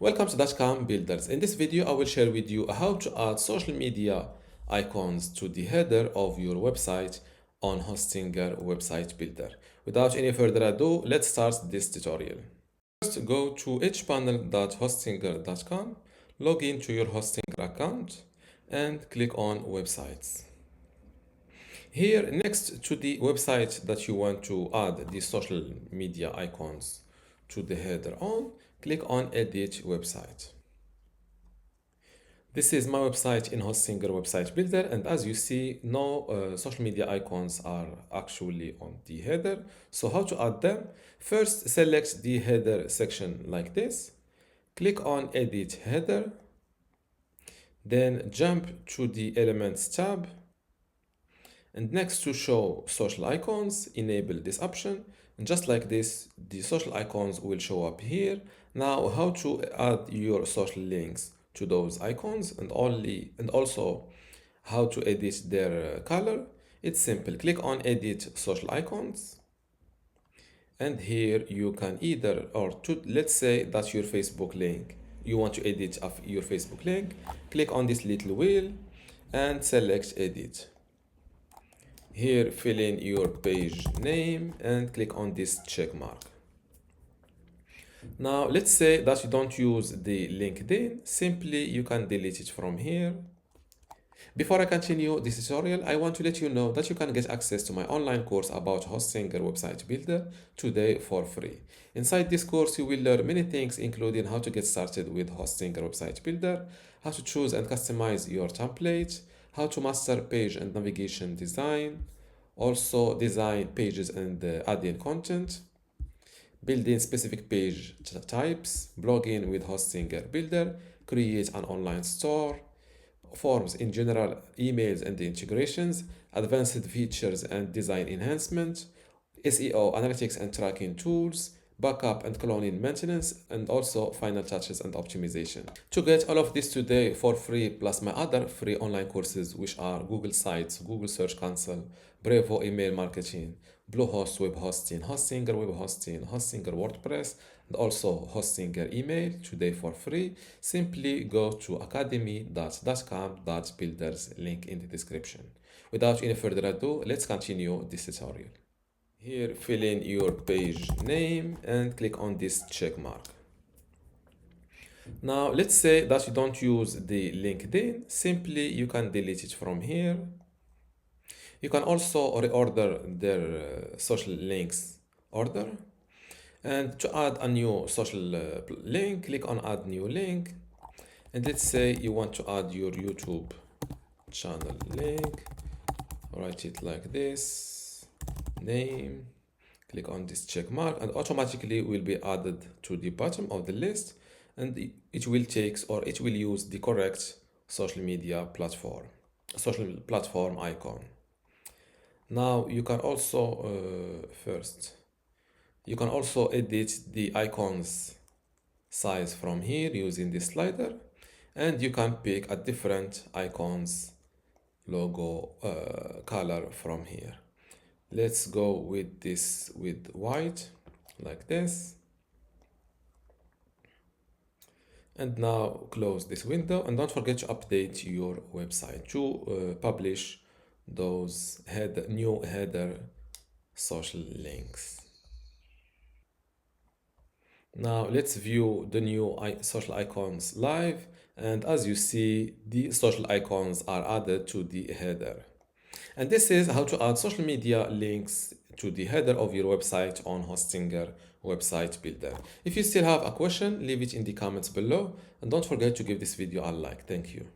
Welcome to dotcom.builders. In this video, I will share with you how to add social media icons to the header of your website on Hostinger Website Builder. Without any further ado, let's start this tutorial. First, go to hpanel.hostinger.com, log into your Hostinger account, and click on Websites. Here, next to the website that you want to add the social media icons to the header on, click on Edit Website. This is my website in Hostinger Website Builder, and as you see, no social media icons are actually on the header. So how to add them? First, select the header section like this. Click on Edit Header. Then jump to the Elements tab. And next to Show Social Icons, enable this option. And just like this, the social icons will show up here. Now, how to add your social links to those icons and also how to edit their color. It's simple. Click on Edit Social Icons. And here you can let's say that's your Facebook link. You want to edit your Facebook link. Click on this little wheel and select Edit. Here, fill in your page name and click on this check mark. Now, let's say that you don't use the LinkedIn. Simply, you can delete it from here. Before I continue this tutorial, I want to let you know that you can get access to my online course about Hostinger Website Builder today for free. Inside this course, you will learn many things, including how to get started with Hostinger Website Builder, how to choose and customize your template, how to master page and navigation design, also design pages and add in content, building specific page types, blogging with Hostinger Builder, create an online store, forms in general, emails and integrations, advanced features and design enhancement, SEO, analytics and tracking tools, backup and cloning maintenance, and also final touches and optimization. To get all of this today for free, plus my other free online courses, which are Google Sites, Google Search Console, Brevo email marketing, Bluehost web hosting, Hostinger web hosting, Hostinger WordPress, and also Hostinger email today for free, simply go to academy.dotcom.builders, link in the description. Without any further ado, let's continue this tutorial. Here, fill in your page name and click on this check mark. Now, let's say that you don't use the LinkedIn. Simply, you can delete it from here. You can also reorder their social links order. And to add a new social link, click on Add New Link. And let's say you want to add your YouTube channel link. Write it like this. Name, click on this check mark, and automatically will be added to the bottom of the list, and it will use the correct social platform icon. Now you can also edit the icons size from here using this slider, and you can pick a different icons logo color from here. Let's go with this with white like this. And now close this window, and don't forget to update your website to publish those new header social links. Now let's view the new social icons live, and as you see, the social icons are added to the header. And this is how to add social media links to the header of your website on Hostinger Website Builder. If you still have a question, leave it in the comments below, and don't forget to give this video a like. Thank you.